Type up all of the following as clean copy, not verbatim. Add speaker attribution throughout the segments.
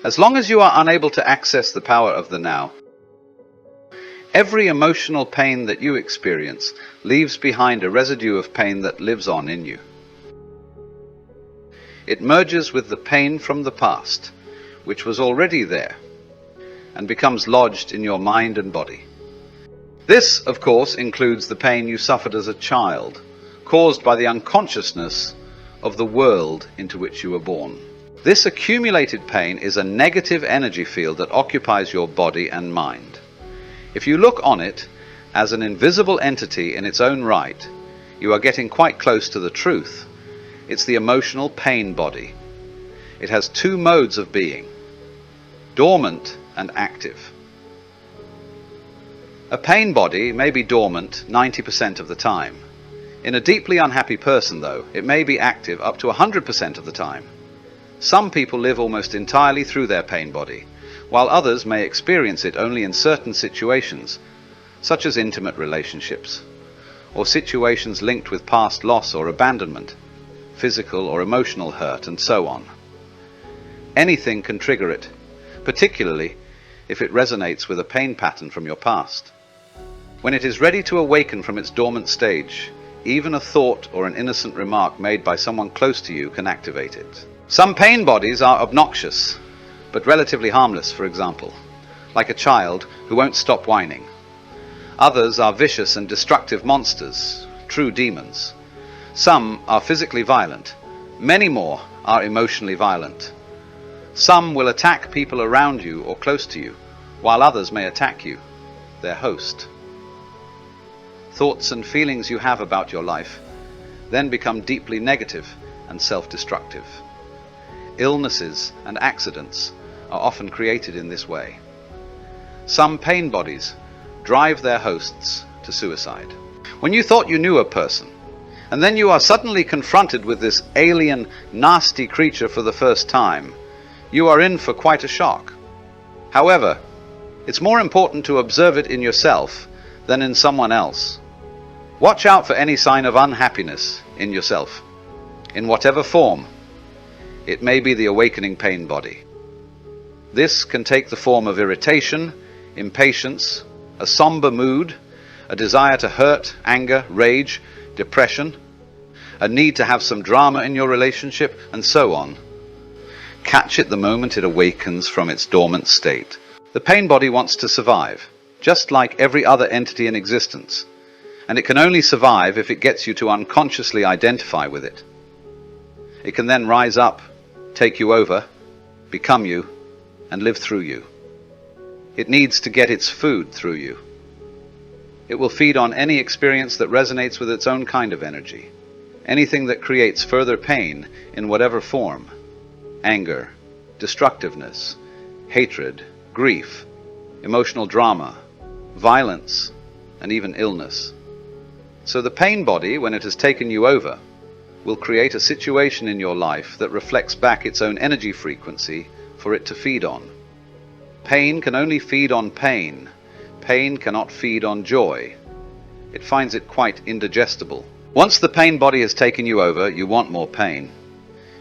Speaker 1: As long as you are unable to access the power of the now, every emotional pain that you experience leaves behind a residue of pain that lives on in you. It merges with the pain from the past, which was already there, and becomes lodged in your mind and body. This, of course, includes the pain you suffered as a child, caused by the unconsciousness of the world into which you were born. This accumulated pain is a negative energy field that occupies your body and mind. If you look on it as an invisible entity in its own right, you are getting quite close to the truth. It's the emotional pain body. It has two modes of being, dormant and active. A pain body may be dormant 90% of the time. In a deeply unhappy person, though, it may be active up to 100% of the time. Some people live almost entirely through their pain body, while others may experience it only in certain situations, such as intimate relationships, or situations linked with past loss or abandonment, physical or emotional hurt, and so on. Anything can trigger it, particularly if it resonates with a pain pattern from your past. When it is ready to awaken from its dormant stage, even a thought or an innocent remark made by someone close to you can activate it. Some pain bodies are obnoxious, but relatively harmless, for example, like a child who won't stop whining. Others are vicious and destructive monsters, true demons. Some are physically violent. Many more are emotionally violent. Some will attack people around you or close to you, while others may attack you, their host. Thoughts and feelings you have about your life then become deeply negative and self-destructive. Illnesses and accidents are often created in this way. Some pain bodies drive their hosts to suicide. When you thought you knew a person, and then you are suddenly confronted with this alien, nasty creature for the first time, you are in for quite a shock. However, it's more important to observe it in yourself than in someone else. Watch out for any sign of unhappiness in yourself, in whatever form. It may be the awakening pain body. This can take the form of irritation, impatience, a somber mood, a desire to hurt, anger, rage, depression, a need to have some drama in your relationship, and so on. Catch it the moment it awakens from its dormant state. The pain body wants to survive, just like every other entity in existence, and it can only survive if it gets you to unconsciously identify with it. It can then rise up, take you over, become you, and live through you. It needs to get its food through you. It will feed on any experience that resonates with its own kind of energy. Anything that creates further pain in whatever form. Anger, destructiveness, hatred, grief, emotional drama, violence, and even illness. So the pain body, when it has taken you over, will create a situation in your life that reflects back its own energy frequency for it to feed on. Pain can only feed on pain. Pain cannot feed on joy. It finds it quite indigestible. Once the pain body has taken you over, you want more pain.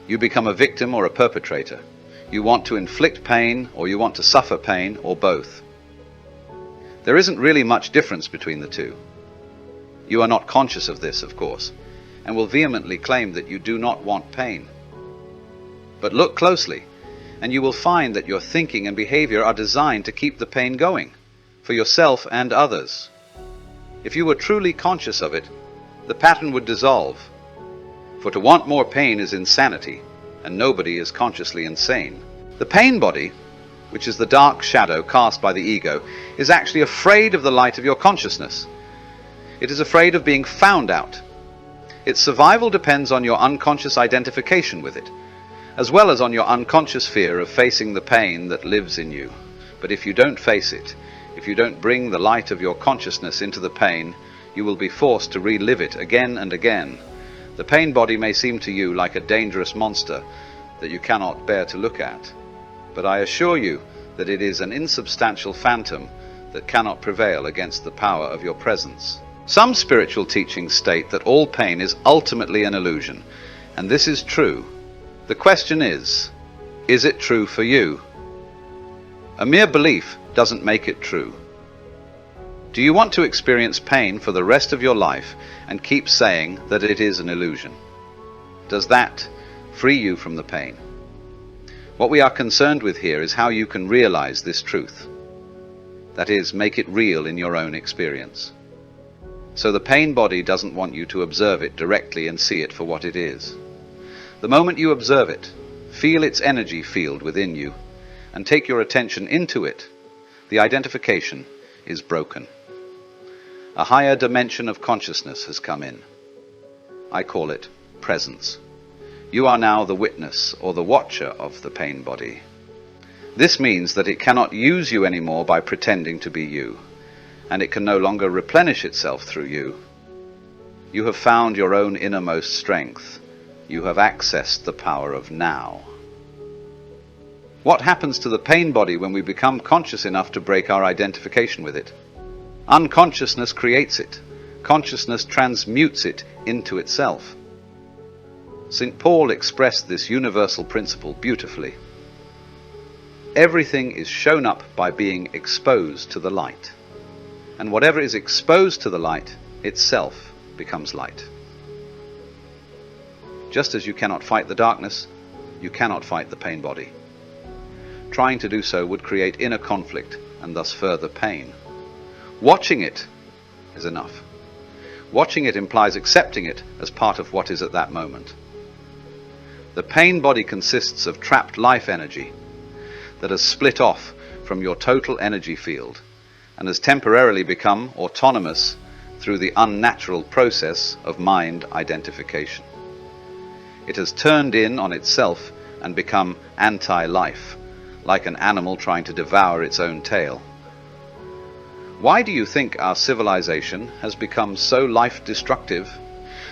Speaker 1: You become a victim or a perpetrator. You want to inflict pain, or you want to suffer pain, or both. There isn't really much difference between the two. You are not conscious of this, of course, and will vehemently claim that you do not want pain. But look closely, and you will find that your thinking and behavior are designed to keep the pain going, for yourself and others. If you were truly conscious of it, the pattern would dissolve. For to want more pain is insanity, and nobody is consciously insane. The pain body, which is the dark shadow cast by the ego, is actually afraid of the light of your consciousness. It is afraid of being found out. Its survival depends on your unconscious identification with it, as well as on your unconscious fear of facing the pain that lives in you. But if you don't face it, if you don't bring the light of your consciousness into the pain, you will be forced to relive it again and again. The pain body may seem to you like a dangerous monster that you cannot bear to look at, but I assure you that it is an insubstantial phantom that cannot prevail against the power of your presence. Some spiritual teachings state that all pain is ultimately an illusion, and this is true. The question is it true for you? A mere belief doesn't make it true. Do you want to experience pain for the rest of your life and keep saying that it is an illusion? Does that free you from the pain? What we are concerned with here is how you can realize this truth. That is, make it real in your own experience. So the pain body doesn't want you to observe it directly and see it for what it is. The moment you observe it, feel its energy field within you, and take your attention into it, the identification is broken. A higher dimension of consciousness has come in. I call it presence. You are now the witness or the watcher of the pain body. This means that it cannot use you anymore by pretending to be you, and it can no longer replenish itself through you. You have found your own innermost strength. You have accessed the power of now. What happens to the pain body when we become conscious enough to break our identification with it? Unconsciousness creates it. Consciousness transmutes it into itself. St. Paul expressed this universal principle beautifully. Everything is shown up by being exposed to the light. And whatever is exposed to the light itself becomes light. Just as you cannot fight the darkness, you cannot fight the pain body. Trying to do so would create inner conflict and thus further pain. Watching it is enough. Watching it implies accepting it as part of what is at that moment. The pain body consists of trapped life energy that has split off from your total energy field and has temporarily become autonomous through the unnatural process of mind identification. It has turned in on itself and become anti-life, like an animal trying to devour its own tail. Why do you think our civilization has become so life-destructive?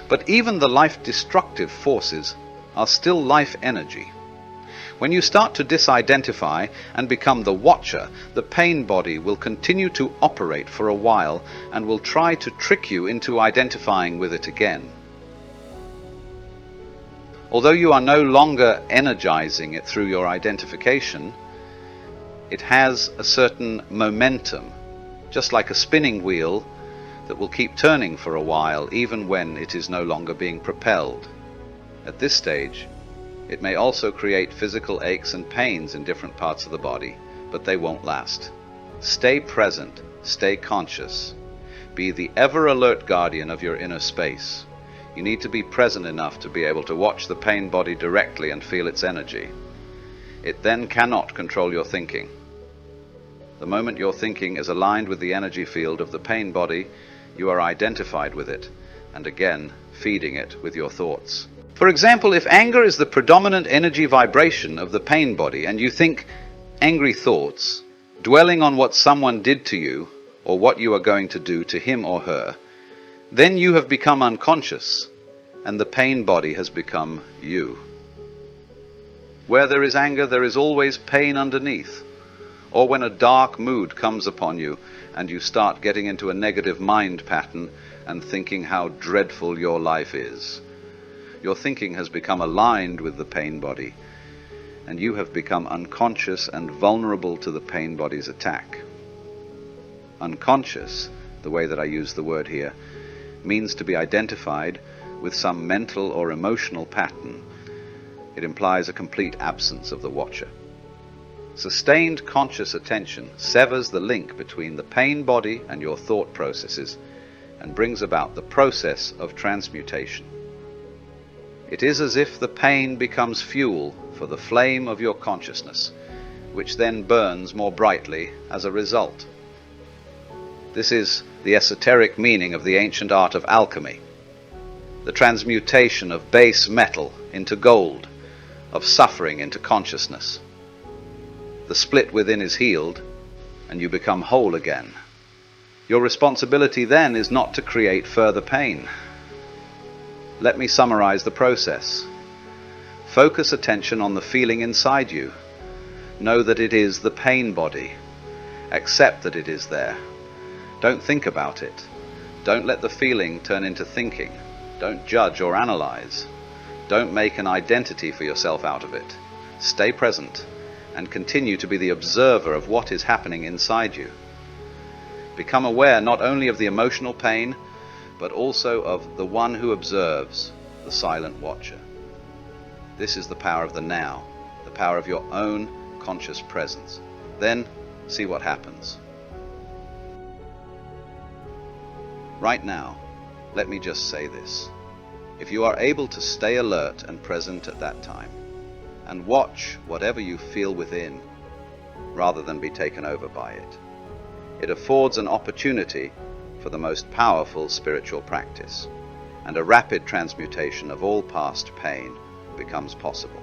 Speaker 1: But even the life-destructive forces are still life energy. When you start to disidentify and become the watcher, the pain body will continue to operate for a while and will try to trick you into identifying with it again. Although you are no longer energizing it through your identification, it has a certain momentum, just like a spinning wheel that will keep turning for a while even when it is no longer being propelled. At this stage, it may also create physical aches and pains in different parts of the body, but they won't last. Stay present, stay conscious. Be the ever-alert guardian of your inner space. You need to be present enough to be able to watch the pain body directly and feel its energy. It then cannot control your thinking. The moment your thinking is aligned with the energy field of the pain body, you are identified with it, and again, feeding it with your thoughts. For example, if anger is the predominant energy vibration of the pain body and you think angry thoughts, dwelling on what someone did to you or what you are going to do to him or her, then you have become unconscious and the pain body has become you. Where there is anger, there is always pain underneath. Or when a dark mood comes upon you and you start getting into a negative mind pattern and thinking how dreadful your life is. Your thinking has become aligned with the pain body, and you have become unconscious and vulnerable to the pain body's attack. Unconscious, the way that I use the word here, means to be identified with some mental or emotional pattern. It implies a complete absence of the watcher. Sustained conscious attention severs the link between the pain body and your thought processes and brings about the process of transmutation. It is as if the pain becomes fuel for the flame of your consciousness, which then burns more brightly as a result. This is the esoteric meaning of the ancient art of alchemy, the transmutation of base metal into gold, of suffering into consciousness. The split within is healed, and you become whole again. Your responsibility then is not to create further pain. Let me summarize the process. Focus attention on the feeling inside you. Know that it is the pain body. Accept that it is there. Don't think about it. Don't let the feeling turn into thinking. Don't judge or analyze. Don't make an identity for yourself out of it. Stay present and continue to be the observer of what is happening inside you. Become aware not only of the emotional pain, but also of the one who observes, the silent watcher. This is the power of the now, the power of your own conscious presence. Then, see what happens. Right now, let me just say this. If you are able to stay alert and present at that time, and watch whatever you feel within, rather than be taken over by it, it affords an opportunity for the most powerful spiritual practice, and a rapid transmutation of all past pain becomes possible.